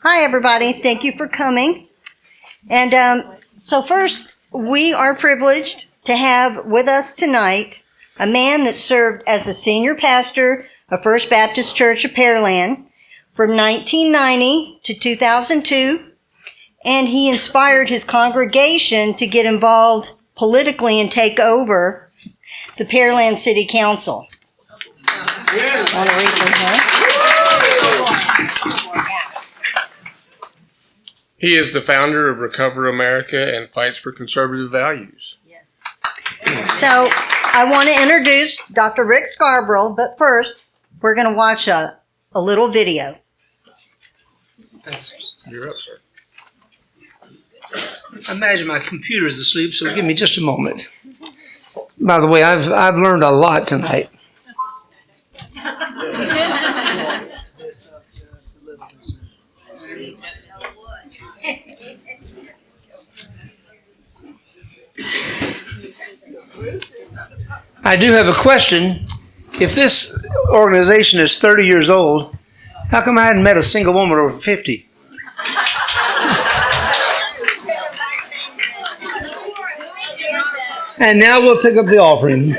Hi, everybody. Thank you for coming. And so first, we are privileged to have with us tonight a man that served as the senior pastor of First Baptist Church of Pearland from 1990 to 2002, and he inspired his congregation to get involved politically and take over the Pearland City Council. He is the founder of Recover America and fights for conservative values. Yes. So I want to introduce Dr. Rick Scarborough, but first we're going to watch a little video. Thanks. You're up, sir. I imagine my computer is asleep, so give me just a moment. By the way, I've learned a lot tonight. I do have a question. If this organization is 30 years old, how come I hadn't met a single woman over 50? And now we'll take up the offering.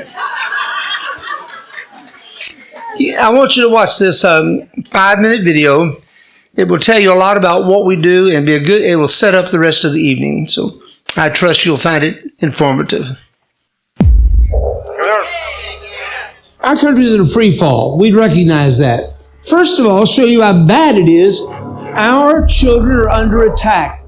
I want you to watch this 5-minute video. It will tell you a lot about what we do and it will set up the rest of the evening. So I trust you'll find it informative. Our country's in a free fall. We'd recognize that. First of all, I'll show you how bad it is. Our children are under attack.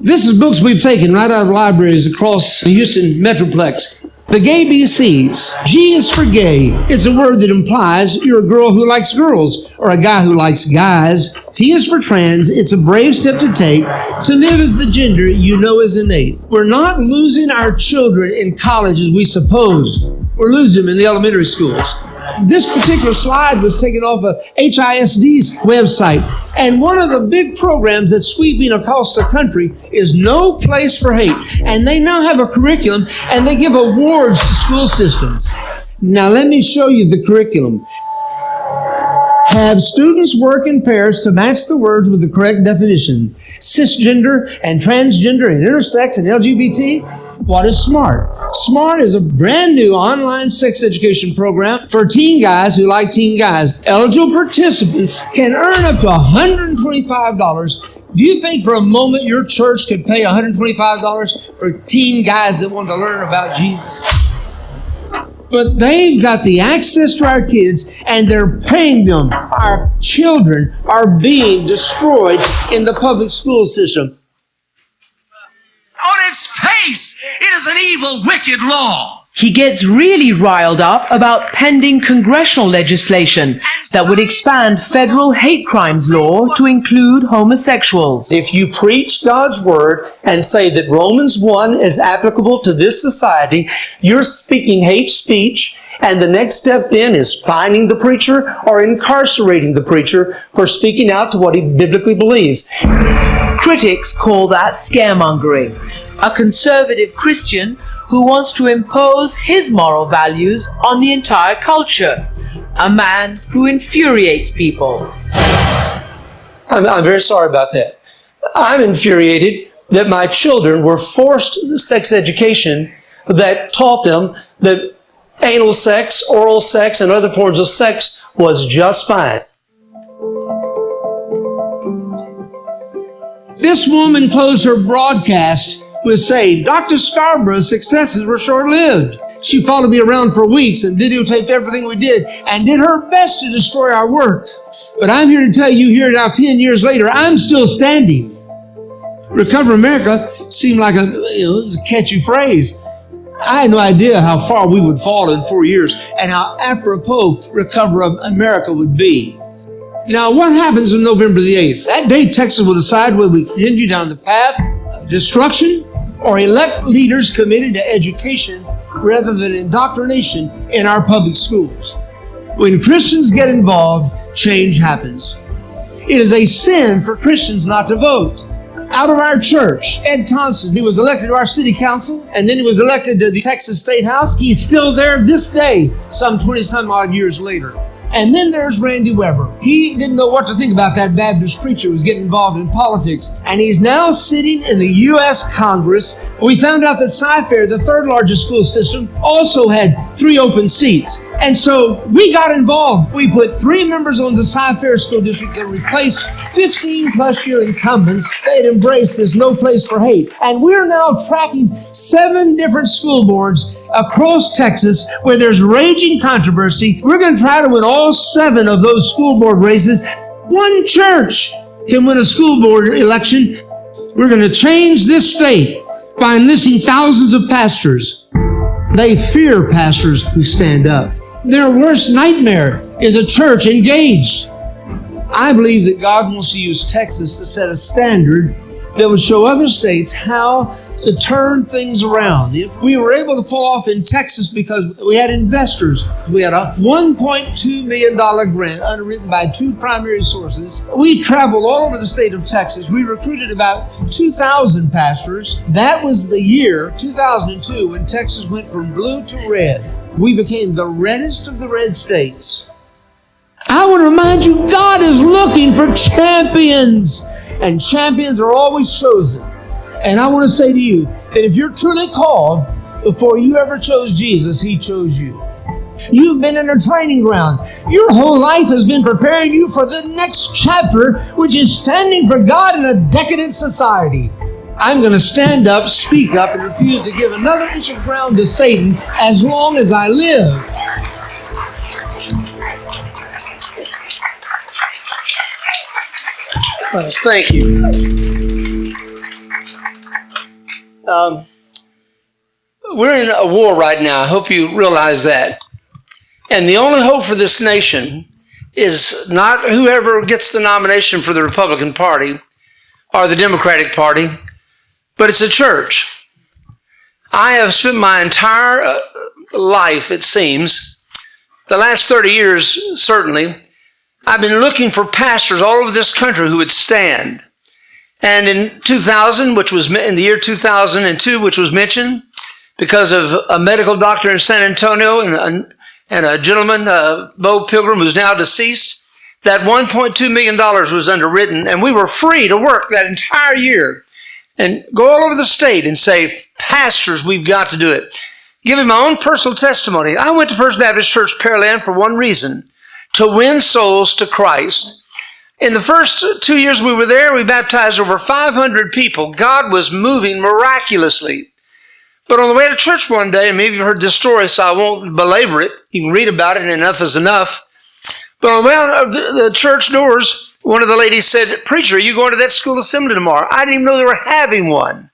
This is books we've taken right out of libraries across the Houston Metroplex. The Gay BCs. G is for gay. It's a word that implies you're a girl who likes girls or a guy who likes guys. T is for trans. It's a brave step to take to live as the gender you know is innate. We're not losing our children in college as we supposed. We're losing them in the elementary schools. This particular slide was taken off of HISD's website. And one of the big programs that's sweeping across the country is No Place for Hate. And they now have a curriculum and they give awards to school systems. Now let me show you the curriculum. Have students work in pairs to match the words with the correct definition. Cisgender and transgender and intersex and LGBT. What is SMART? SMART is a brand new online sex education program for teen guys who like teen guys. Eligible participants can earn up to $125. Do you think for a moment your church could pay $125 for teen guys that want to learn about Jesus? But they've got the access to our kids and they're paying them. Our children are being destroyed in the public school system. On its face, it is an evil, wicked law. He gets really riled up about pending congressional legislation that would expand federal hate crimes law to include homosexuals. If you preach God's word and say that Romans 1 is applicable to this society, you're speaking hate speech, and the next step then is fining the preacher or incarcerating the preacher for speaking out to what he biblically believes. Critics call that scaremongering. A conservative Christian who wants to impose his moral values on the entire culture. A man who infuriates people. I'm very sorry about that. I'm infuriated that my children were forced sex education that taught them that anal sex, oral sex, and other forms of sex was just fine. This woman closed her broadcast with saying, Dr. Scarborough's successes were short-lived. She followed me around for weeks and videotaped everything we did and did her best to destroy our work. But I'm here to tell you here now, 10 years later, I'm still standing. Recover America seemed like it was a catchy phrase. I had no idea how far we would fall in 4 years and how apropos Recover America would be. Now, what happens on November the 8th? That day, Texas will decide whether we continue down the path of destruction or elect leaders committed to education rather than indoctrination in our public schools. When Christians get involved, change happens. It is a sin for Christians not to vote. Out of our church, Ed Thompson, who was elected to our city council, and then he was elected to the Texas State House. He's still there this day, some 20-some odd years later. And then there's Randy Weber. He didn't know what to think about that Baptist preacher who was getting involved in politics. And he's now sitting in the U.S. Congress. We found out that Sci-Fair, the third largest school system, also had 3 open seats. And so we got involved. We put 3 members on the Sci-Fair school district that replaced 15-plus-year incumbents. They had embraced this no place for hate. And we're now tracking 7 different school boards across Texas where there's raging controversy. We're going to try to win all 7 of those school board races. One church can win a school board election. We're going to change this state by enlisting thousands of pastors. They fear pastors who stand up. Their worst nightmare is a church engaged. I believe that God wants to use Texas to set a standard that would show other states how to turn things around. We were able to pull off in Texas because we had investors. We had a $1.2 million grant underwritten by 2 primary sources. We traveled all over the state of Texas. We recruited about 2,000 pastors. That was the year, 2002, when Texas went from blue to red. We became the reddest of the red states. I want to remind you, God is looking for champions, and champions are always chosen. And I want to say to you that if you're truly called, before you ever chose Jesus, He chose you. You've been in a training ground. Your whole life has been preparing you for the next chapter, which is standing for God in a decadent society. I'm going to stand up, speak up, and refuse to give another inch of ground to Satan as long as I live. Thank you. We're in a war right now. I hope you realize that. And the only hope for this nation is not whoever gets the nomination for the Republican Party or the Democratic Party, but it's a church. I have spent my entire life, it seems, the last 30 years certainly, I've been looking for pastors all over this country who would stand. And in 2000, which was in the year 2002, which was mentioned, because of a medical doctor in San Antonio and a gentleman, Bo Pilgrim, who's now deceased, that $1.2 million was underwritten, and we were free to work that entire year and go all over the state and say, pastors, we've got to do it. Giving my own personal testimony, I went to First Baptist Church Pearland for one reason, to win souls to Christ. In the first 2 years we were there, we baptized over 500 people. God was moving miraculously. But on the way to church one day, and maybe you've heard this story, so I won't belabor it. You can read about it, and enough is enough. But on the way out of the church doors, one of the ladies said, "Preacher, are you going to that school assembly tomorrow?" I didn't even know they were having one.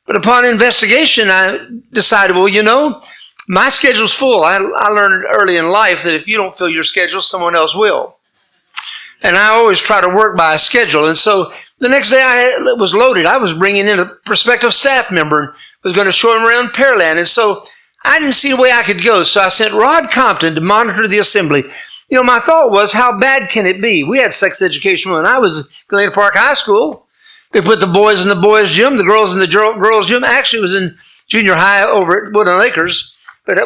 But upon investigation, I decided, well, you know, my schedule's full. I learned early in life that if you don't fill your schedule, someone else will. And I always try to work by a schedule. And so the next day I was loaded. I was bringing in a prospective staff member and was going to show him around Pearland. And so I didn't see a way I could go. So I sent Rod Compton to monitor the assembly. You know, my thought was, how bad can it be? We had sex education when I was at Galena Park High School. They put the boys in the boys' gym, the girls in the girls' gym. Actually, it was in junior high over at Woodland Acres. But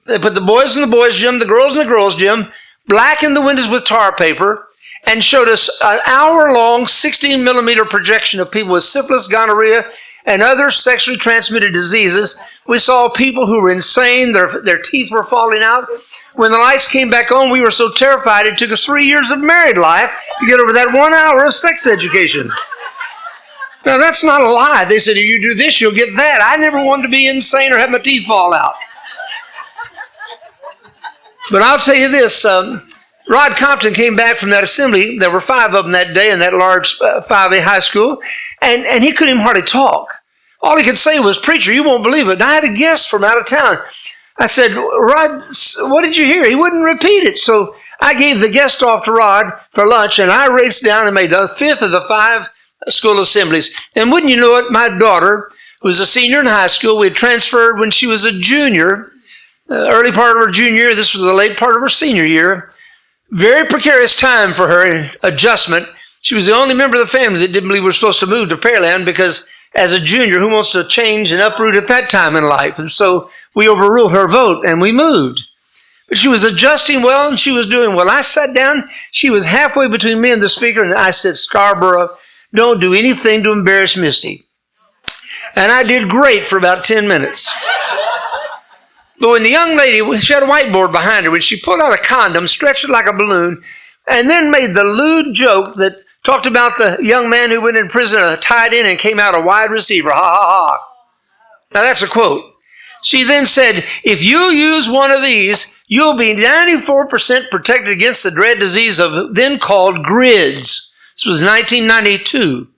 they put the boys in the boys' gym, the girls in the girls' gym, blackened the windows with tar paper, and showed us an hour-long 16-millimeter projection of people with syphilis, gonorrhea, and other sexually transmitted diseases. We saw people who were insane. Their teeth were falling out. When the lights came back on, we were so terrified it took us 3 years of married life to get over that 1 hour of sex education. Now, that's not a lie. They said, if you do this, you'll get that. I never wanted to be insane or have my teeth fall out. But I'll tell you this, Rod Compton came back from that assembly. There were 5 of them that day in that large 5A high school, and he couldn't even hardly talk. All he could say was, "Preacher, you won't believe it." And I had a guest from out of town. I said, "Rod, what did you hear?" He wouldn't repeat it. So I gave the guest off to Rod for lunch, and I raced down and made the 5th of the 5 school assemblies. And wouldn't you know it, my daughter, who was a senior in high school, we had transferred when she was a junior, early part of her junior year. This was the late part of her senior year. Very precarious time for her in adjustment. She was the only member of the family that didn't believe we were supposed to move to Pearland because as a junior, who wants to change and uproot at that time in life? And so we overruled her vote and we moved. But she was adjusting well and she was doing well. I sat down. She was halfway between me and the speaker, and I said, Scarborough, don't do anything to embarrass Misty. And I did great for about 10 minutes. But when the young lady, she had a whiteboard behind her, when she pulled out a condom, stretched it like a balloon, and then made the lewd joke that talked about the young man who went in prison, tied in and came out a wide receiver. Ha, ha, ha. Now that's a quote. She then said, if you use one of these, you'll be 94% protected against the dread disease of then called GRIDS. This was 1992.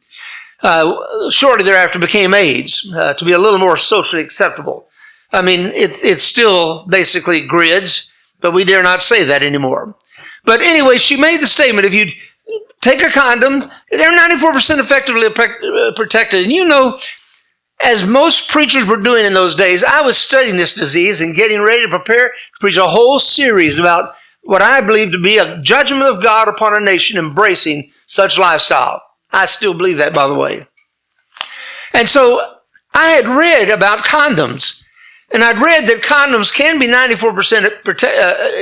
Shortly thereafter became AIDS, to be a little more socially acceptable. I mean, it's still basically GRIDS, but we dare not say that anymore. But anyway, she made the statement, if you take a condom, they're 94% effectively protected. And you know, as most preachers were doing in those days, I was studying this disease and getting ready to prepare to preach a whole series about what I believe to be a judgment of God upon a nation embracing such lifestyle. I still believe that, by the way. And so I had read about condoms, and I'd read that condoms can be 94%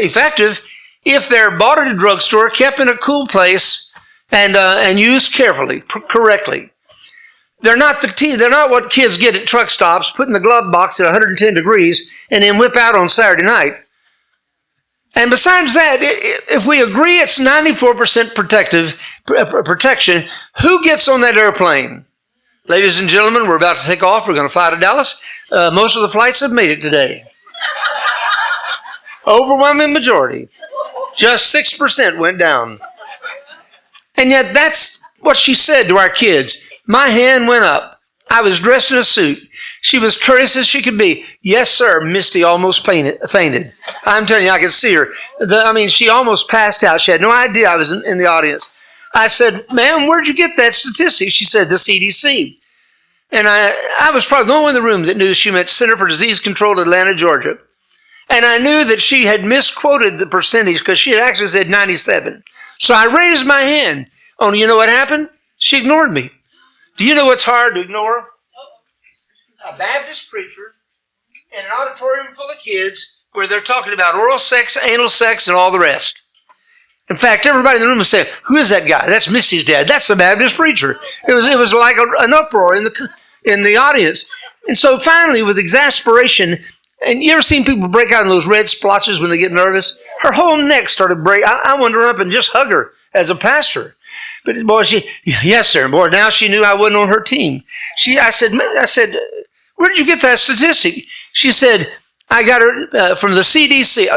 effective if they're bought at a drugstore, kept in a cool place, and used carefully, correctly. They're not what kids get at truck stops, put in the glove box at 110 degrees, and then whip out on Saturday night. And besides that, if we agree it's 94% protection, who gets on that airplane? Ladies and gentlemen, we're about to take off. We're going to fly to Dallas. Most of the flights have made it today. Overwhelming majority. Just 6% went down. And yet that's what she said to our kids. My hand went up. I was dressed in a suit. She was courteous as she could be. Yes, sir, Misty almost fainted. I'm telling you, I could see her. She almost passed out. She had no idea I was in the audience. I said, ma'am, where'd you get that statistic? She said, the CDC. And I was probably the only one in the room that knew she meant Center for Disease Control, Atlanta, Georgia. And I knew that she had misquoted the percentage because she had actually said 97. So I raised my hand. Oh, you know what happened? She ignored me. Do you know what's hard to ignore? A Baptist preacher in an auditorium full of kids where they're talking about oral sex, anal sex, and all the rest. In fact, everybody in the room was saying, who is that guy? That's Misty's dad. That's the Baptist preacher. It was like an uproar in the audience. And so finally, with exasperation, and you ever seen people break out in those red splotches when they get nervous? Her whole neck started breaking. I wanted to run up and just hug her as a pastor. But boy, yes, sir. Boy, now she knew I wasn't on her team. I said, where did you get that statistic? She said, I got it from the CDC.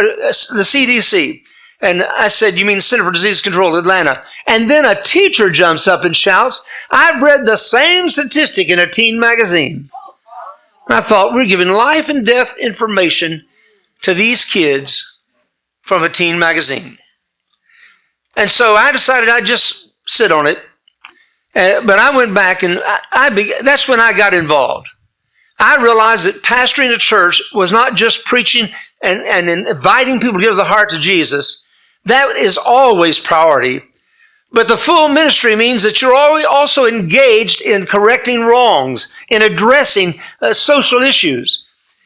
And I said, you mean Center for Disease Control, Atlanta? And then a teacher jumps up and shouts, I've read the same statistic in a teen magazine. And I thought, we're giving life and death information to these kids from a teen magazine. And so I decided I'd just sit on it. But I went back and that's when I got involved. I realized that pastoring a church was not just preaching and inviting people to give their heart to Jesus. That is always priority. But the full ministry means that you're always also engaged in correcting wrongs, in addressing social issues.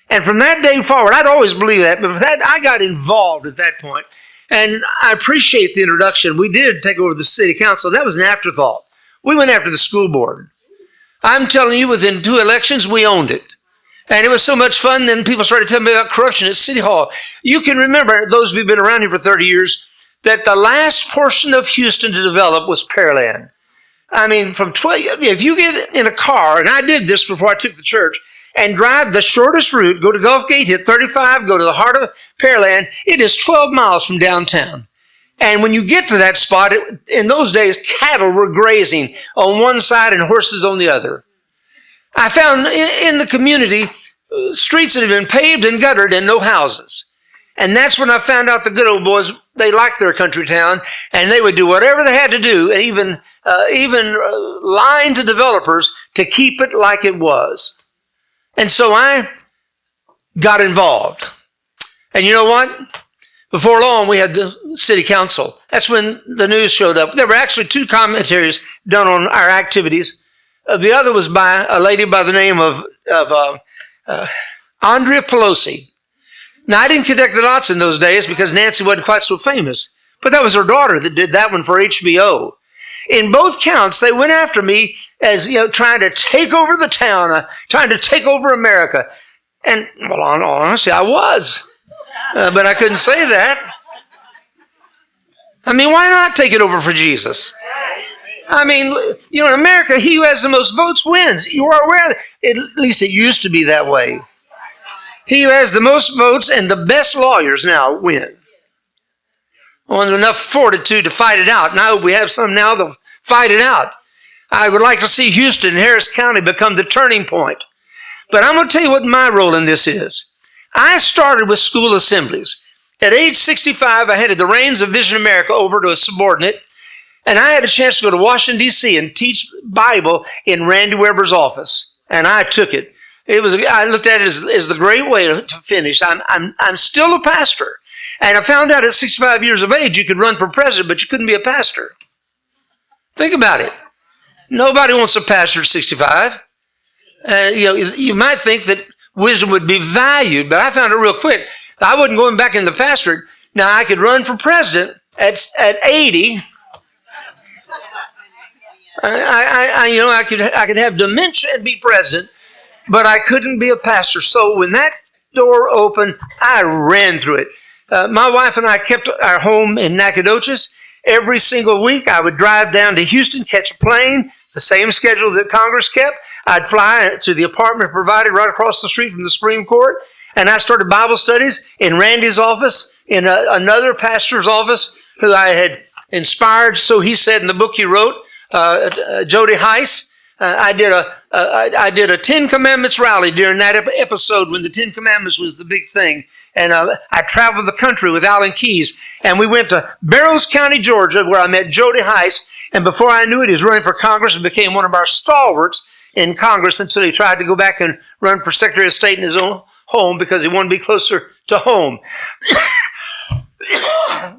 And from that day forward, I'd always believed that, but I got involved at that point. And I appreciate the introduction. We did take over the city council. That was an afterthought. We went after the school board. I'm telling you, within 2 elections, we owned it. And it was so much fun, then people started telling me about corruption at City Hall. You can remember, those of you who've been around here for 30 years, that the last portion of Houston to develop was Pearland. I mean, if you get in a car, and I did this before I took the church, and drive the shortest route, go to Gulf Gate, hit 35, go to the heart of Pearland, it is 12 miles from downtown. And when you get to that spot, in those days, cattle were grazing on one side and horses on the other. I found in the community streets that had been paved and guttered and no houses. And that's when I found out the good old boys, they liked their country town, and they would do whatever they had to do, even lying to developers to keep it like it was. And so I got involved. And you know what? Before long, we had the city council. That's when the news showed up. There were actually 2 commentaries done on our activities. The other was by a lady by the name of Andrea Pelosi. Now, I didn't connect the dots in those days because Nancy wasn't quite so famous. But that was her daughter that did that one for HBO. In both counts, they went after me as, trying to take over the town, trying to take over America. And, well, honestly, I was. But I couldn't say that. I mean, why not take it over for Jesus? I mean, in America, he who has the most votes wins. You are aware of it. At least it used to be that way. He who has the most votes and the best lawyers now win. With enough fortitude to fight it out. And I hope we have some now that fight it out. I would like to see Houston and Harris County become the turning point. But I'm going to tell you what my role in this is. I started with school assemblies. At age 65, I handed the reins of Vision America over to a subordinate, and I had a chance to go to Washington, D.C. and teach Bible in Randy Weber's office. And I took it. I looked at it as the great way to finish. I'm still a pastor. And I found out at 65 years of age, you could run for president, but you couldn't be a pastor. Think about it. Nobody wants a pastor at 65. You might think that wisdom would be valued, but I found it real quick. I wasn't going back in the pastorate. Now, I could run for president at 80. I could have dementia and be president, but I couldn't be a pastor. So when that door opened, I ran through it. My wife and I kept our home in Nacogdoches. Every single week, I would drive down to Houston, catch a plane, the same schedule that Congress kept. I'd fly to the apartment provided right across the street from the Supreme Court, and I started Bible studies in Randy's office, in another pastor's office who I had inspired, so he said in the book he wrote, Jody Heiss. I did a 10 Commandments rally during that episode when the 10 Commandments was the big thing. And I traveled the country with Alan Keyes. And we went to Barrows County, Georgia, where I met Jody Heiss. And before I knew it, he was running for Congress and became one of our stalwarts in Congress until he tried to go back and run for Secretary of State in his own home because he wanted to be closer to home.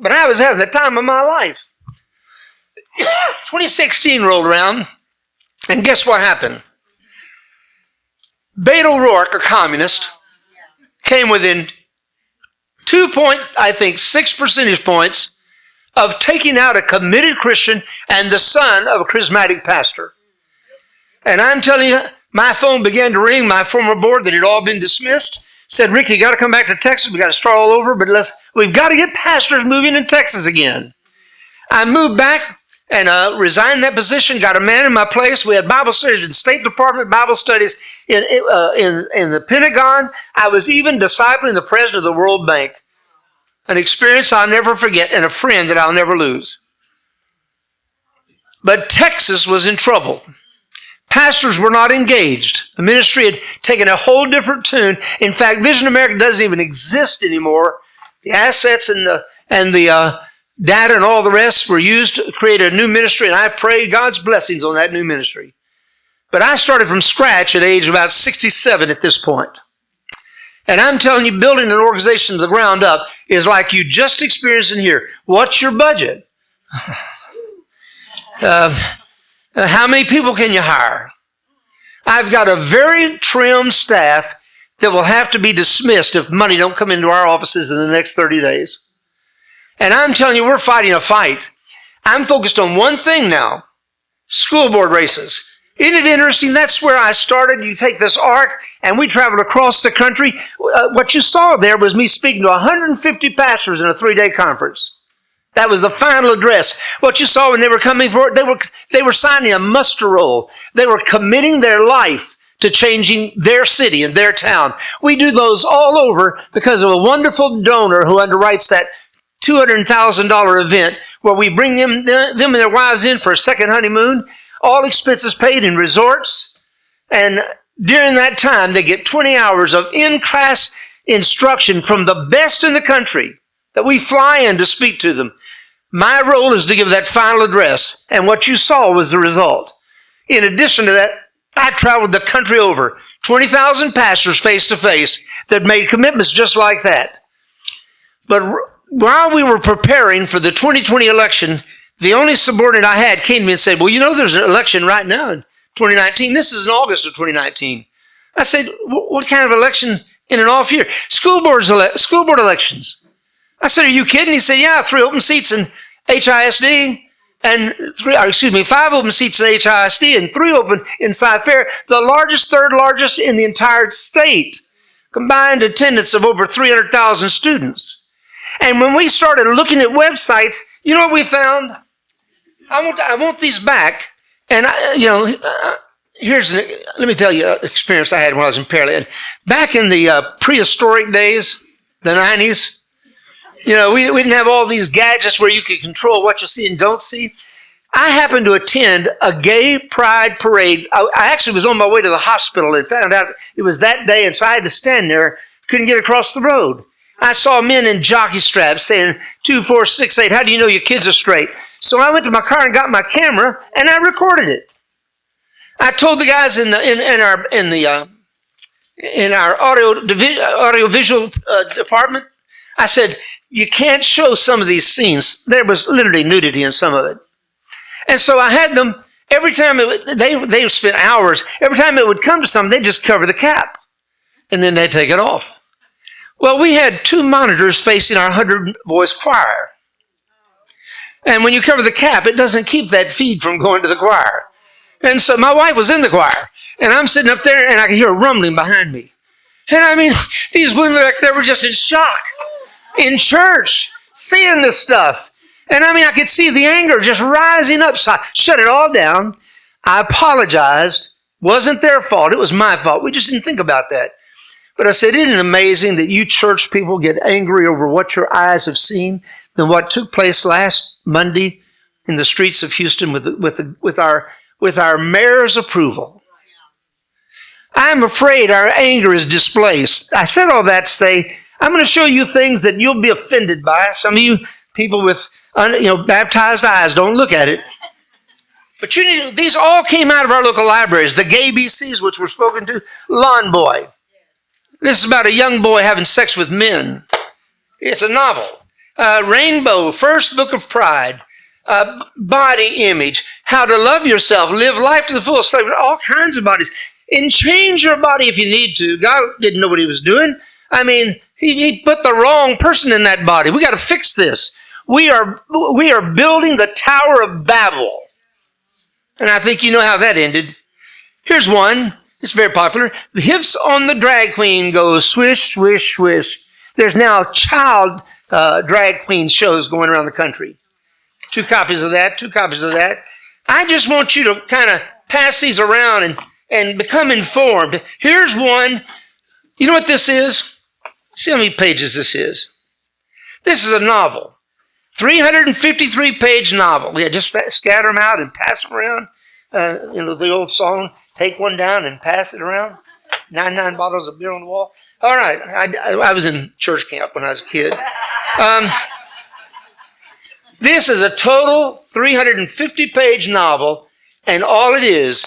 But I was having the time of my life. 2016 rolled around. And guess what happened? Beto O'Rourke, a communist, came within 6 percentage points of taking out a committed Christian and the son of a charismatic pastor. And I'm telling you, my phone began to ring. My former board that had all been dismissed said, Rick, you got to come back to Texas. We got to start all over, but we've got to get pastors moving in Texas again. I moved back and resigned that position, got a man in my place. We had Bible studies in State Department, Bible studies in the Pentagon. I was even discipling the president of the World Bank, an experience I'll never forget and a friend that I'll never lose. But Texas was in trouble. Pastors were not engaged. The ministry had taken a whole different tune. In fact, Vision America doesn't even exist anymore. The assets and the data and all the rest were used to create a new ministry, and I pray God's blessings on that new ministry. But I started from scratch at age about 67 at this point. And I'm telling you, building an organization from the ground up is like you just experienced in here. What's your budget? How many people can you hire? I've got a very trim staff that will have to be dismissed if money don't come into our offices in the next 30 days. And I'm telling you, we're fighting a fight. I'm focused on one thing now, school board races. Isn't it interesting? That's where I started. You take this arc, and we traveled across the country. What you saw there was me speaking to 150 pastors in a 3-day conference. That was the final address. What you saw when they were coming for it, they were signing a muster roll. They were committing their life to changing their city and their town. We do those all over because of a wonderful donor who underwrites that $200,000 event where we bring them and their wives in for a second honeymoon, all expenses paid in resorts. And during that time, they get 20 hours of in-class instruction from the best in the country that we fly in to speak to them. My role is to give that final address, and what you saw was the result. In addition to that, I traveled the country over, 20,000 pastors face-to-face that made commitments just like that. But while we were preparing for the 2020 election, the only subordinate I had came to me and said, well, you know, there's an election right now in 2019. This is in August of 2019. I said, what kind of election in an off year. School board elections. I said, are you kidding? He said, yeah, 3 open seats in HISD and 5 open seats in HISD and 3 open in Cy-Fair, the largest, third largest in the entire state. Combined attendance of over 300,000 students. And when we started looking at websites, you know what we found? I want these back. And, let me tell you an experience I had when I was in Pearland. Back in the prehistoric days, the 90s, we didn't have all these gadgets where you could control what you see and don't see. I happened to attend a gay pride parade. I actually was on my way to the hospital and found out it was that day, and so I had to stand there, couldn't get across the road. I saw men in jockey straps saying 2, 4, 6, 8. How do you know your kids are straight? So I went to my car and got my camera and I recorded it. I told the guys in our audio-visual department, I said, you can't show some of these scenes. There was literally nudity in some of it. And so I had them, every time they spent hours, every time it would come to something, they'd just cover the cap. And then they'd take it off. Well, we had 2 monitors facing our 100-voice choir. And when you cover the cap, it doesn't keep that feed from going to the choir. And so my wife was in the choir, and I'm sitting up there, and I could hear a rumbling behind me. And I mean, these women back there were just in shock in church, seeing this stuff. And I mean, I could see the anger just rising up. So I shut it all down. I apologized. Wasn't their fault. It was my fault. We just didn't think about that. But I said, isn't it amazing that you church people get angry over what your eyes have seen than what took place last Monday in the streets of Houston with our mayor's approval? I'm afraid our anger is displaced. I said all that to say, I'm going to show you things that you'll be offended by. Some of you people with baptized eyes, don't look at it. But these all came out of our local libraries. The Gay BCs, which were spoken to, Lawn Boy. This is about a young boy having sex with men. It's a novel. Rainbow, First Book of Pride. Body Image. How to Love Yourself. Live Life to the Fullest. All kinds of bodies. And change your body if you need to. God didn't know what he was doing. I mean, he put the wrong person in that body. We got to fix this. We are building the Tower of Babel. And I think you know how that ended. Here's one. It's very popular. The hips on the drag queen go swish, swish, swish. There's now child drag queen shows going around the country. 2 copies of that, 2 copies of that. I just want you to kind of pass these around and become informed. Here's one. You know what this is? See how many pages this is. This is a novel. 353-page novel. Yeah, just scatter them out and pass them around. The old song, take one down and pass it around. 99 bottles of beer on the wall. All right, I was in church camp when I was a kid. This is a total 350-page novel, and all it is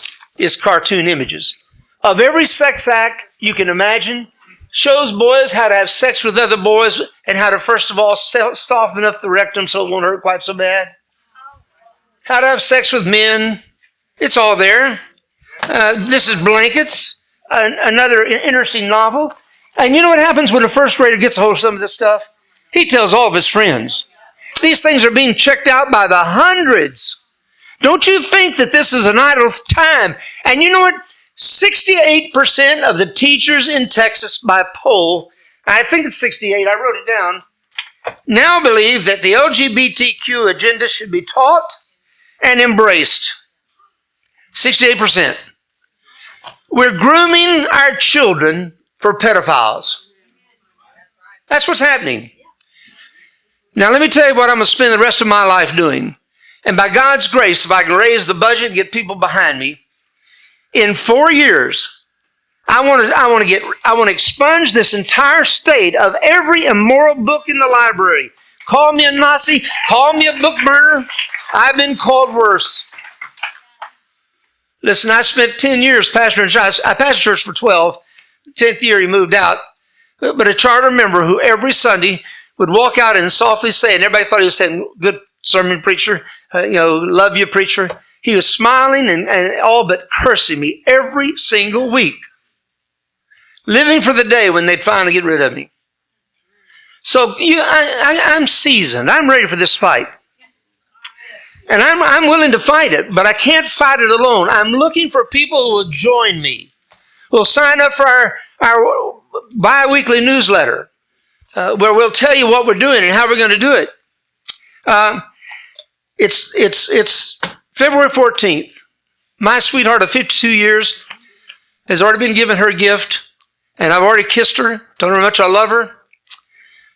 cartoon images of every sex act you can imagine. Shows boys how to have sex with other boys and how to, first of all, soften up the rectum so it won't hurt quite so bad. How to have sex with men. It's all there. This is Blankets, another interesting novel. And you know what happens when a first grader gets a hold of some of this stuff? He tells all of his friends. These things are being checked out by the hundreds. Don't you think that this is an idle time? And you know what? 68% of the teachers in Texas by poll, I think it's 68, I wrote it down, now believe that the LGBTQ agenda should be taught and embraced. 68%. We're grooming our children for pedophiles. That's what's happening. Now let me tell you what I'm going to spend the rest of my life doing. And by God's grace, if I can raise the budget and get people behind me, in 4 years, I want to expunge this entire state of every immoral book in the library. Call me a Nazi, call me a book burner. I've been called worse. Listen, I spent 10 years pastoring church. I pastored church for 12. 10th year he moved out. But a charter member who every Sunday would walk out and softly say, and everybody thought he was saying, good sermon preacher, love you preacher. He was smiling and all but cursing me every single week. living for the day when they'd finally get rid of me. So I'm seasoned. I'm ready for this fight. And I'm willing to fight it, but I can't fight it alone. I'm looking for people who will join me, who will sign up for our bi-weekly newsletter, where we'll tell you what we're doing and how we're going to do it. It's February 14th. My sweetheart of 52 years has already been given her gift, and I've already kissed her, told her how much I love her.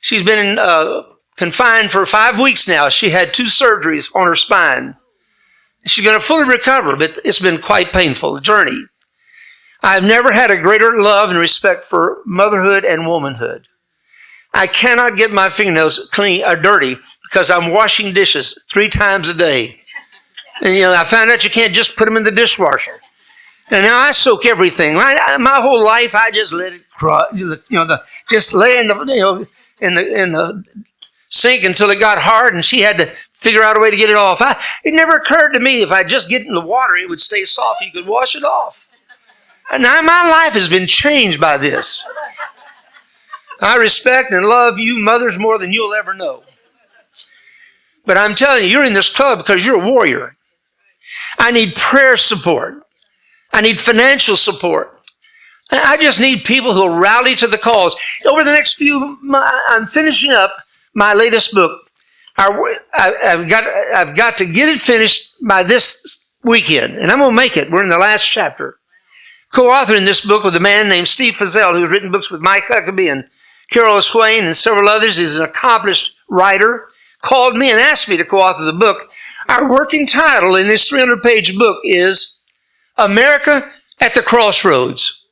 She's been confined for 5 weeks now. She had 2 surgeries on her spine. She's going to fully recover, but it's been quite painful, a journey. I've never had a greater love and respect for motherhood and womanhood. I cannot get my fingernails clean or dirty because I'm washing dishes 3 times a day. And I found out you can't just put them in the dishwasher. And now I soak everything. My whole life I just let it crawl. Just lay in the sink until it got hard, and she had to figure out a way to get it off. It never occurred to me if I just get in the water, it would stay soft. You could wash it off. And now my life has been changed by this. I respect and love you mothers more than you'll ever know. But I'm telling you, you're in this club because you're a warrior. I need prayer support. I need financial support. I just need people who will rally to the cause. Over the next few months, I'm finishing up my latest book. I've got to get it finished by this weekend, and I'm going to make it. We're in the last chapter. Co-authoring this book with a man named Steve Fazell, who's written books with Mike Huckabee and Carol Swain and several others. He's an accomplished writer. Called me and asked me to co-author the book. Our working title in this 300-page book is America at the Crossroads.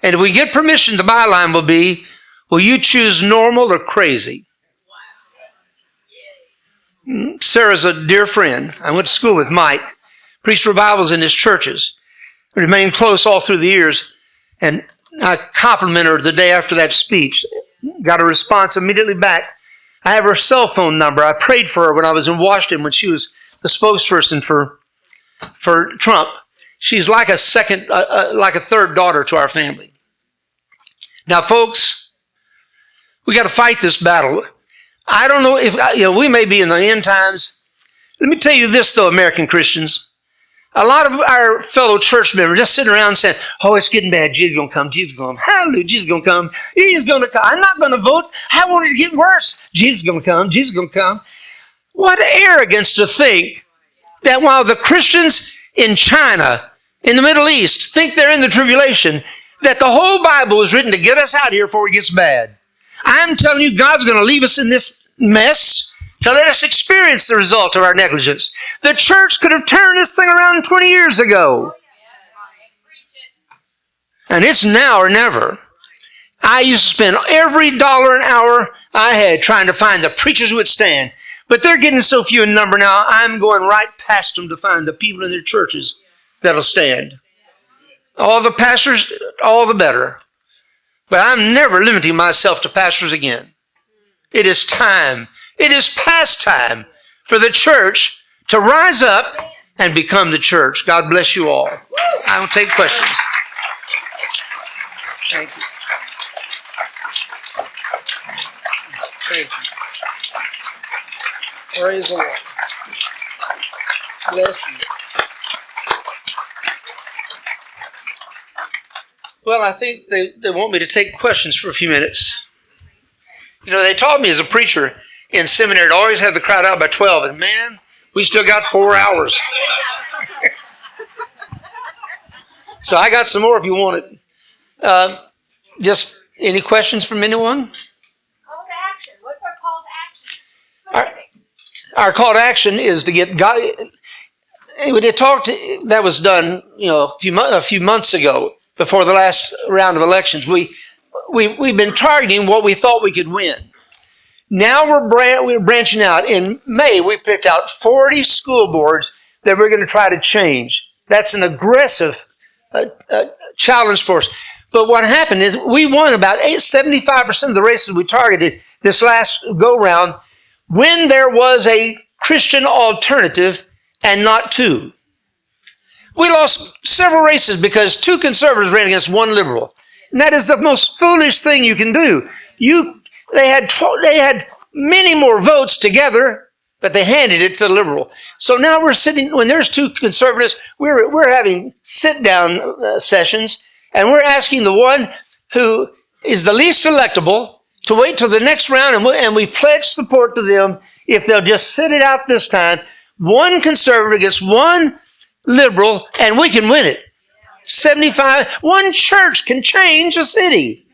And if we get permission, the byline will be, will you choose normal or crazy? Sarah's a dear friend. I went to school with Mike, preached revivals in his churches, remained close all through the years, and I complimented her the day after that speech. Got a response immediately back. I have her cell phone number. I prayed for her when I was in Washington when she was the spokesperson for Trump. She's like a third daughter to our family. Now, folks, we got to fight this battle. I don't know if we may be in the end times. Let me tell you this, though, American Christians. A lot of our fellow church members just sitting around saying, oh, it's getting bad. Jesus is going to come. Jesus is going to come. Hallelujah. Jesus is going to come. He's going to come. I'm not going to vote. I want it to get worse. Jesus is going to come. Jesus is going to come. What arrogance to think that while the Christians in China, in the Middle East, think they're in the tribulation, that the whole Bible was written to get us out here before it gets bad. I'm telling you, God's going to leave us in this mess to let us experience the result of our negligence. The church could have turned this thing around 20 years ago. And it's now or never. I used to spend every dollar an hour I had trying to find the preachers who would stand. But they're getting so few in number now, I'm going right past them to find the people in their churches that'll stand. All the pastors, all the better. But I'm never limiting myself to pastors again. It is time. It is past time for the church to rise up and become the church. God bless you all. I will take questions. Thank you. Thank you. Praise the Lord. Bless you. Well, I think they want me to take questions for a few minutes. They taught me as a preacher in seminary to always have the crowd out by 12. And man, we still got 4 hours. So I got some more if you want it. Just any questions from anyone? Call to action. What's our call to action? Our call to action is to get God. They talked. That was done, a few months ago before the last round of elections. We've been targeting what we thought we could win. Now we're branching out. In May, we picked out 40 school boards that we're going to try to change. That's an aggressive challenge for us. But what happened is we won about 75% of the races we targeted this last go-round when there was a Christian alternative and not 2. We lost several races because 2 conservatives ran against 1 liberal. And that is the most foolish thing you can do. They had many more votes together, but they handed it to the liberal. So now we're sitting, when there's two conservatives, we're having sit-down sessions, and we're asking the one who is the least electable to wait till the next round, and we pledge support to them if they'll just sit it out this time. One conservative against one liberal, and we can win it. 75. One church can change a city.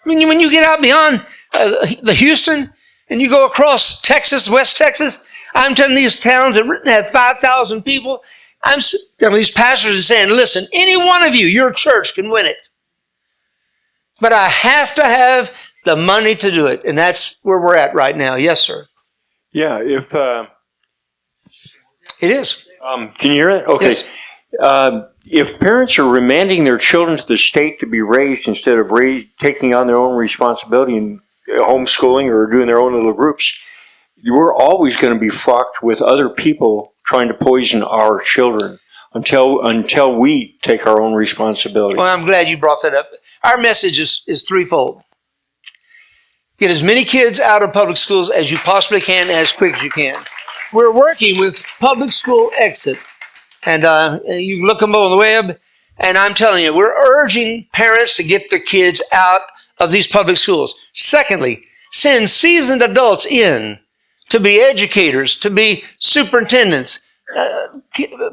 I mean, when you get out beyond the Houston, and you go across Texas, West Texas, I'm telling these towns that have 5,000 people, I'm telling these pastors and saying, listen, any one of you, your church can win it. But I have to have the money to do it. And that's where we're at right now. Yes, sir. Yeah, It is. can you hear it? Okay. Yes. If parents are remanding their children to the state to be raised instead of taking on their own responsibility and homeschooling or doing their own little groups, we're always going to be fucked with other people trying to poison our children until we take our own responsibility. Well, I'm glad you brought that up. Our message is threefold. Get as many kids out of public schools as you possibly can, as quick as you can. We're working with Public School Exit, and you can look them on the web, and I'm telling you, we're urging parents to get their kids out of these public schools. Secondly, send seasoned adults in to be educators, to be superintendents.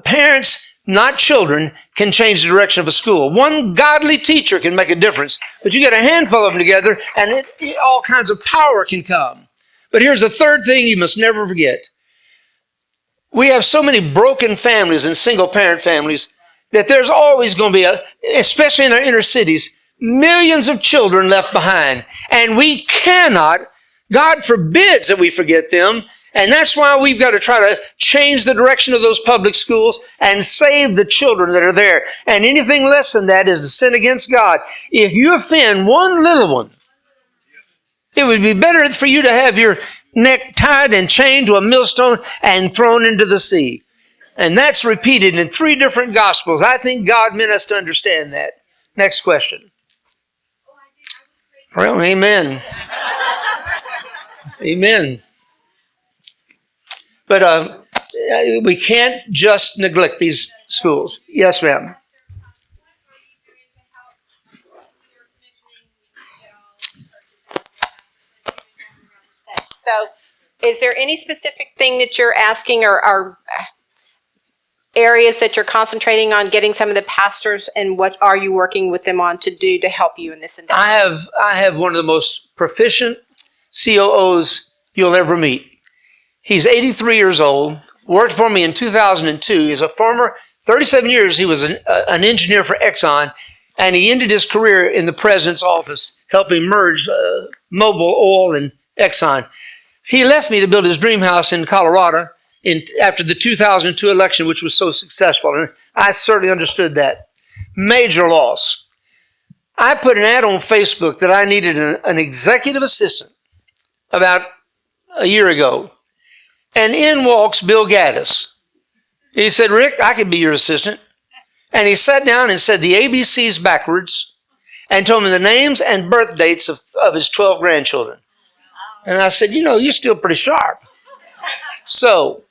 Parents, not children, can change the direction of a school. One godly teacher can make a difference, but you get a handful of them together, and all kinds of power can come. But here's the third thing you must never forget. We have so many broken families and single-parent families that there's always going to be, especially in our inner cities, millions of children left behind. And we cannot, God forbids that we forget them. And that's why we've got to try to change the direction of those public schools and save the children that are there. And anything less than that is to sin against God. If you offend one little one, it would be better for you to have your neck tied and chained to a millstone and thrown into the sea. And that's repeated in 3 different Gospels. I think God meant us to understand that. Next question. Well, amen. Amen. But we can't just neglect these schools. Yes, ma'am. So, is there any specific thing that you're asking or areas that you're concentrating on getting some of the pastors, and what are you working with them on to do to help you in this endeavor? I have one of the most proficient COOs you'll ever meet. He's 83 years old, worked for me in 2002. He's a former, 37 years he was an engineer for Exxon, and he ended his career in the president's office helping merge Mobil Oil and Exxon. He left me to build his dream house in Colorado after the 2002 election, which was so successful. And I certainly understood that. Major loss. I put an ad on Facebook that I needed an executive assistant about a year ago. And in walks Bill Gaddis. He said, Rick, I could be your assistant. And he sat down and said the ABCs backwards and told me the names and birth dates of his 12 grandchildren. And I said, you're still pretty sharp. So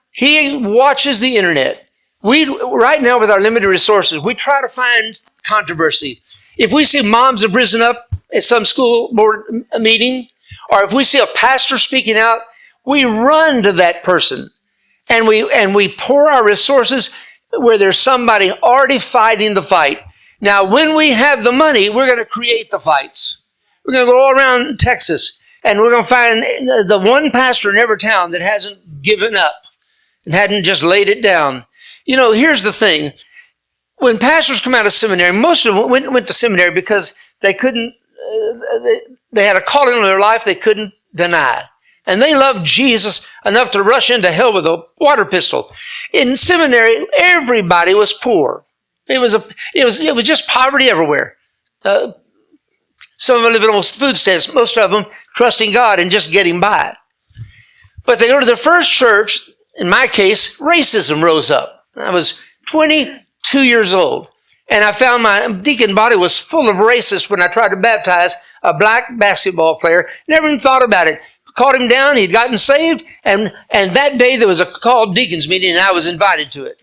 he watches the internet. Right now, with our limited resources, we try to find controversy. If we see moms have risen up at some school board meeting, or if we see a pastor speaking out, we run to that person and we pour our resources where there's somebody already fighting the fight. Now, when we have the money, we're going to create the fights. We're going to go all around Texas, and we're going to find the one pastor in every town that hasn't given up and hadn't just laid it down. Here's the thing. When pastors come out of seminary, most of them went to seminary because they couldn't, they had a calling on their life they couldn't deny. And they loved Jesus enough to rush into hell with a water pistol. In seminary, everybody was poor. It was just poverty everywhere. Some of them living on food stamps, most of them trusting God and just getting by. But they go to their first church. In my case, racism rose up. I was 22 years old. And I found my deacon body was full of racists when I tried to baptize a black basketball player. Never even thought about it. Caught him down. He'd gotten saved. And that day there was a called deacons meeting, and I was invited to it.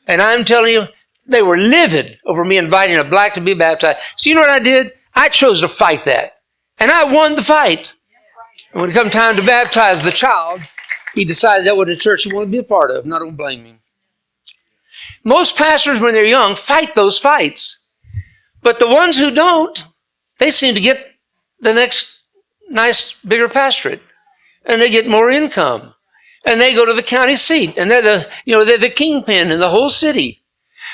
And I'm telling you, they were livid over me inviting a black to be baptized. So you know what I did? I chose to fight that. And I won the fight. And when it come time to baptize the child, he decided that was a church he wanted to be a part of, and I don't blame him. Most pastors, when they're young, fight those fights. But the ones who don't, they seem to get the next nice, bigger pastorate. And they get more income. And they go to the county seat. And they're the kingpin in the whole city.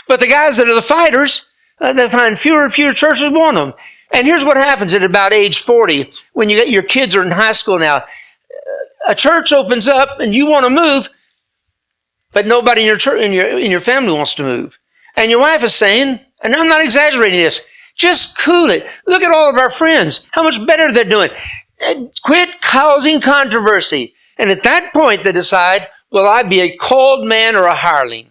But the guys that are the fighters, they find fewer and fewer churches want them. And here's what happens at about age 40, when you get your kids are in high school now. A church opens up and you want to move, but nobody in your church, in your family wants to move. And your wife is saying, and I'm not exaggerating this, just cool it. Look at all of our friends, how much better they're doing. Quit causing controversy. And at that point, they decide, will I be a called man or a hireling?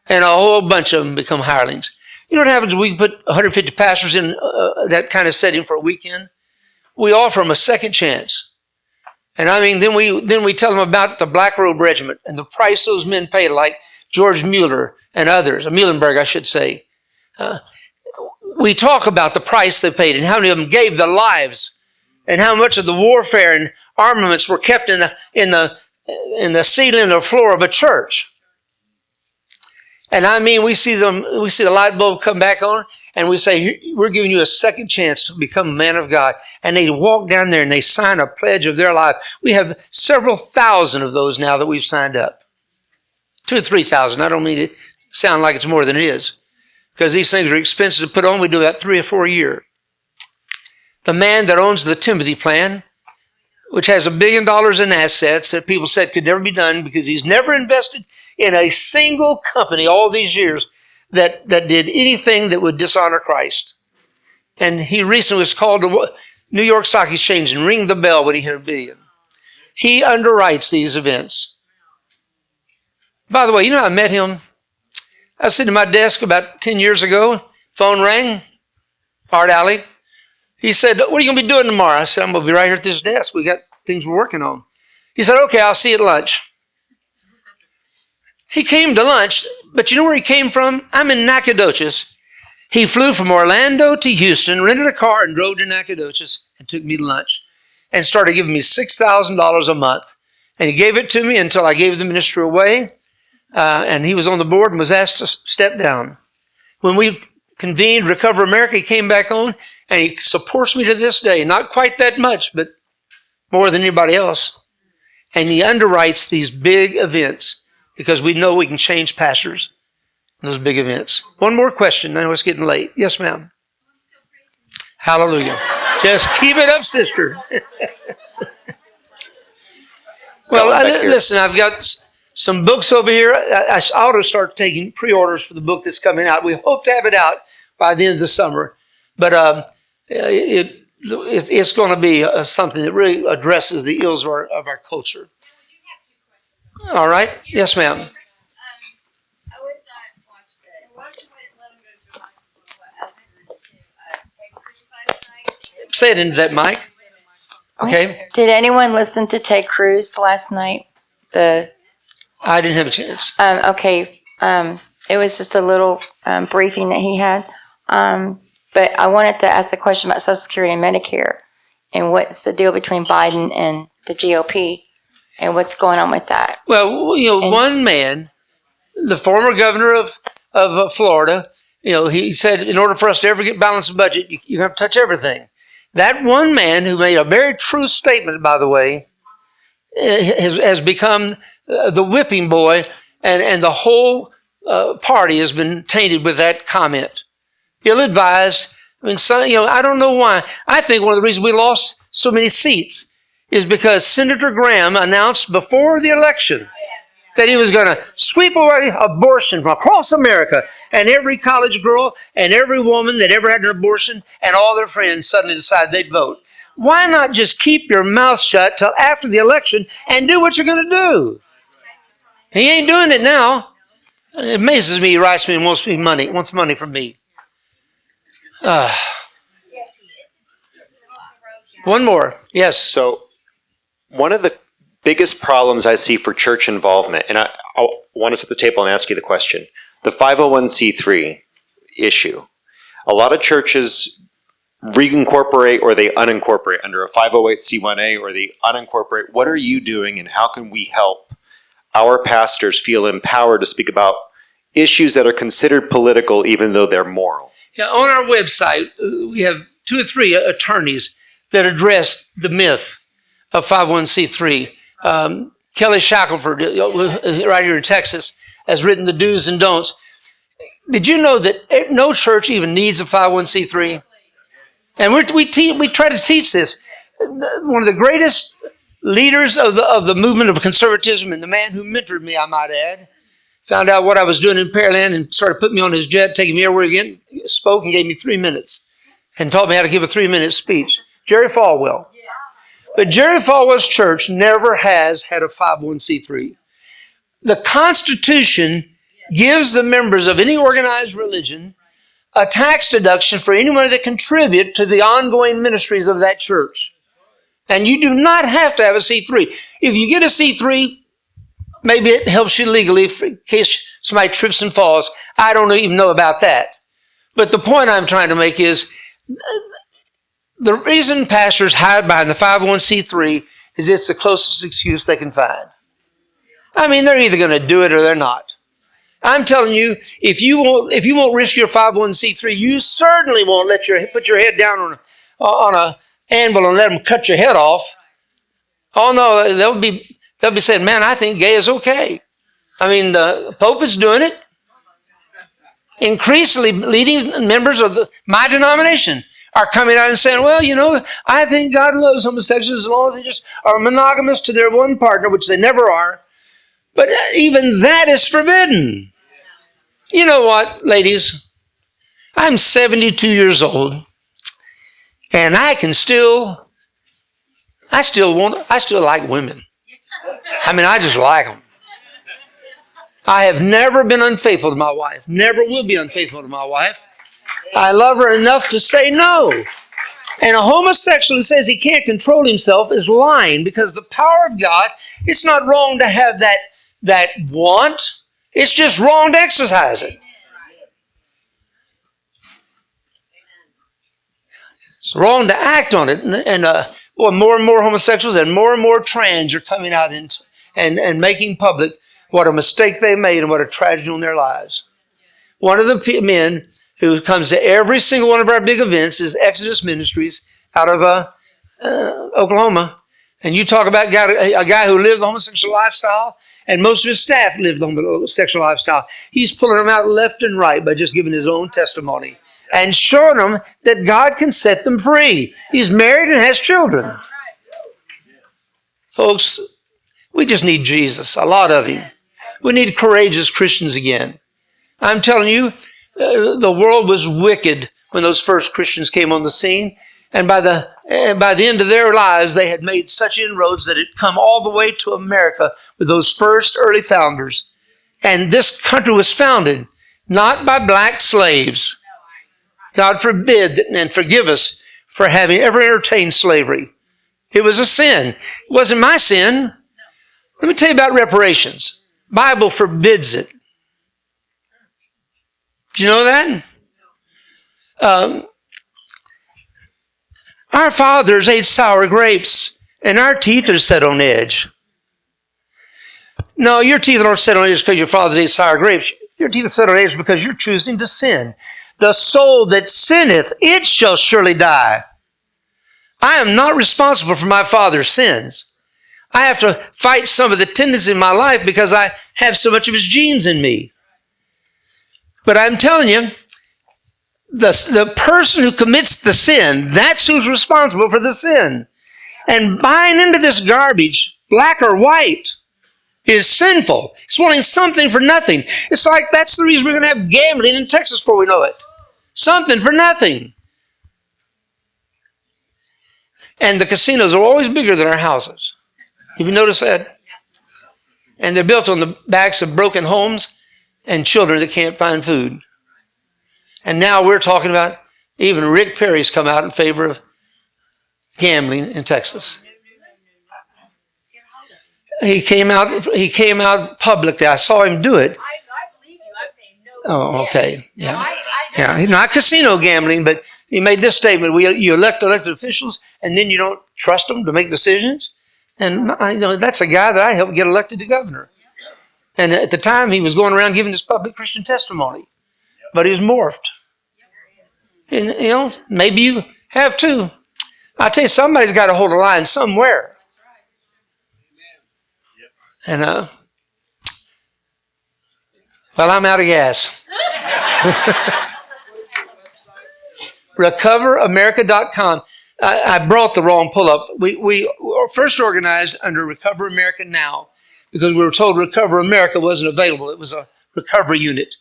And a whole bunch of them become hirelings. You know what happens when we put 150 pastors in that kind of setting for a weekend? We offer them a second chance. And I mean, then we tell them about the Black Robe Regiment and the price those men paid, like George Mueller and others, Muhlenberg, I should say. We talk about the price they paid and how many of them gave their lives, and how much of the warfare and armaments were kept in the ceiling or floor of a church. And I mean, we see the light bulb come back on, and we say, we're giving you a second chance to become a man of God. And they walk down there and they sign a pledge of their life. We have several thousand of those now that we've signed up. 2,000 or 3,000. I don't mean to sound like it's more than it is, because these things are expensive to put on. We do about 3 or 4 a year. The man that owns the Timothy plan, which has $1 billion in assets that people said could never be done because he's never invested in a single company all these years that did anything that would dishonor Christ. And he recently was called to New York Stock Exchange and ring the bell when he hit $1 billion. He underwrites these events. By the way, you know how I met him? I was sitting at my desk about 10 years ago. Phone rang. Art Alley. He said, what are you going to be doing tomorrow? I said, I'm going to be right here at this desk. We got things we're working on. He said, okay, I'll see you at lunch. He came to lunch, but you know where he came from? I'm in Nacogdoches. He flew from Orlando to Houston, rented a car, and drove to Nacogdoches and took me to lunch and started giving me $6,000 a month. And he gave it to me until I gave the ministry away. And he was on the board and was asked to step down. When we convened Recover America, he came back on, and he supports me to this day. Not quite that much, but more than anybody else. And he underwrites these big events because we know we can change pastors in those big events. One more question. I know it's getting late. Yes, ma'am. Hallelujah. Just keep it up, sister. Well, listen, I've got some books over here. I ought to start taking pre-orders for the book that's coming out. We hope to have it out by the end of the summer. But it's going to be something that really addresses the ills of our culture. All right. Yes, ma'am. I was watched it. Why don't you let him go to I listened to Ted Cruz last night. Say it into that mic. Okay. Did anyone listen to Ted Cruz last night? I didn't have a chance. Okay. It was just a little briefing that he had. But I wanted to ask a question about Social Security and Medicare, and what's the deal between Biden and the GOP, and what's going on with that. Well, one man, the former governor of Florida, he said, in order for us to ever get balanced budget, you have to touch everything. That one man, who made a very true statement, by the way, has become the whipping boy, and the whole party has been tainted with that comment. Ill-advised. I mean, I don't know why. I think one of the reasons we lost so many seats is because Senator Graham announced before the election that he was going to sweep away abortion from across America, and every college girl and every woman that ever had an abortion and all their friends suddenly decided they'd vote. Why not just keep your mouth shut till after the election and do what you're going to do? He ain't doing it now. It amazes me he writes me and wants money from me. One more. Yes. So, one of the biggest problems I see for church involvement, and I want to set the table and ask you the question, the 501c3 issue. A lot of churches reincorporate or they unincorporate under a 508c1a or they unincorporate. What are you doing and how can we help our pastors feel empowered to speak about issues that are considered political even though they're moral? Yeah, on our website, we have 2 or 3 attorneys that address the myth of 501c3. Kelly Shackelford, right here in Texas, has written the do's and don'ts. Did you know that no church even needs a 501c3? And we try to teach this. One of the greatest leaders of the movement of conservatism, and the man who mentored me, I might add, found out what I was doing in Pearland and started putting me on his jet, taking me everywhere again, spoke and gave me 3 minutes and taught me how to give a 3-minute speech. Jerry Falwell. But Jerry Falwell's church never has had a 501c3. The Constitution gives the members of any organized religion a tax deduction for anyone that contribute to the ongoing ministries of that church. And you do not have to have a C3. If you get a C3, maybe it helps you legally in case somebody trips and falls. I don't even know about that. But the point I'm trying to make is the reason pastors hide behind the 501c3 is it's the closest excuse they can find. I mean, they're either going to do it or they're not. I'm telling you, if you won't risk your 501c3, you certainly won't put your head down on a anvil and let them cut your head off. Oh no, they'll be saying, "Man, I think gay is okay." I mean, the Pope is doing it. Increasingly, leading members of my denomination are coming out and saying, "Well, you know, I think God loves homosexuals as long as they just are monogamous to their one partner," which they never are. But even that is forbidden. You know what, ladies? I'm 72 years old, and I still like women. I mean, I just like them. I have never been unfaithful to my wife. Never will be unfaithful to my wife. I love her enough to say no. And a homosexual who says he can't control himself is lying, because the power of God, it's not wrong to have that want. It's just wrong to exercise it. It's wrong to act on it. And more and more homosexuals and more trans are coming out and making public what a mistake they made and what a tragedy in their lives. One of the men who comes to every single one of our big events is Exodus Ministries out of Oklahoma. And you talk about a guy who lived the homosexual lifestyle, and most of his staff lived the homosexual lifestyle. He's pulling them out left and right by just giving his own testimony and showing them that God can set them free. He's married and has children. Folks, we just need Jesus, a lot of him. We need courageous Christians again. I'm telling you, the world was wicked when those first Christians came on the scene. And by the end of their lives, they had made such inroads that it had come all the way to America with those first early founders. And this country was founded not by black slaves. God forbid and forgive us for having ever entertained slavery. It was a sin. It wasn't my sin. Let me tell you about reparations. Bible forbids it. Do you know that? Our fathers ate sour grapes, and our teeth are set on edge. No, your teeth aren't set on edge because your fathers ate sour grapes. Your teeth are set on edge because you're choosing to sin. The soul that sinneth, it shall surely die. I am not responsible for my father's sins. I have to fight some of the tendencies in my life because I have so much of his genes in me. But I'm telling you, the person who commits the sin, that's who's responsible for the sin. And buying into this garbage, black or white, is sinful. It's wanting something for nothing. It's like that's the reason we're going to have gambling in Texas before we know it. Something for nothing. And the casinos are always bigger than our houses. Have you noticed that? And they're built on the backs of broken homes. and children that can't find food. And now we're talking about, even Rick Perry's come out in favor of gambling in Texas. He came out publicly. I saw him do it. I believe you. I'm saying no. Oh, okay. Yeah. Yeah. Not casino gambling, but he made this statement. You elect elected officials, and then you don't trust them to make decisions. And that's a guy that I helped get elected to governor. And at the time, he was going around giving this public Christian testimony. But he's morphed. And, maybe you have too. I tell you, somebody's got to hold a line somewhere. And, well, I'm out of gas. RecoverAmerica.com. I brought the wrong pull-up. We were first organized under Recover America Now because we were told Recover America wasn't available. It was a recovery unit.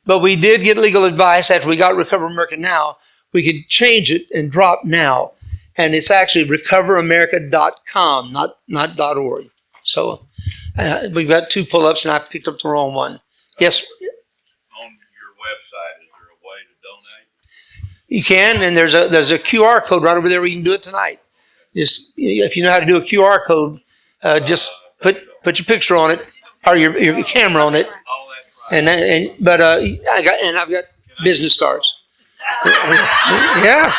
But we did get legal advice after we got Recover America Now. We could change it and drop now. And it's actually RecoverAmerica.com, not .org. So we've got 2 pull-ups, and I picked up the wrong one. Yes? On your website, is there a way to donate? You can, and there's a QR code right over there where you can do it tonight. Just if you know how to do a QR code, just put your picture on it or your camera on it. Oh, that's right. But I've got business cards. Yeah.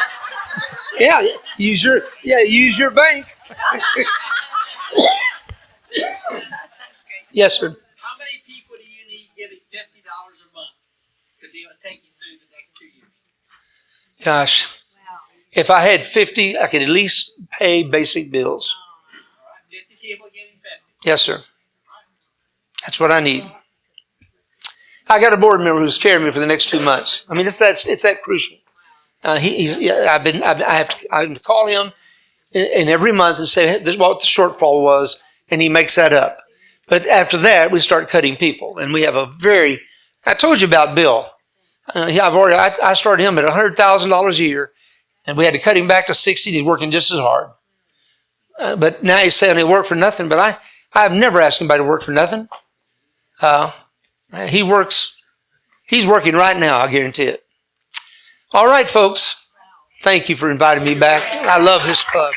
Use your bank. Yes, sir. How many people do you need giving $50 a month to be able to take you through the next 2 years? Gosh. If I had 50, I could at least pay basic bills. All right, 50 people getting 50. Yes, sir. That's what I need. I got a board member who's carrying me for the next 2 months. I mean, it's that crucial. I have to call him and every month and say this is what the shortfall was, and he makes that up. But after that, we start cutting people, and we have I told you about Bill. I started him at $100,000 a year, and we had to cut him back to 60. He's working just as hard. But now he's saying he'll work for nothing. But I've never asked anybody to work for nothing. He's working right now, I guarantee it. All right, folks. Thank you for inviting me back. I love this club.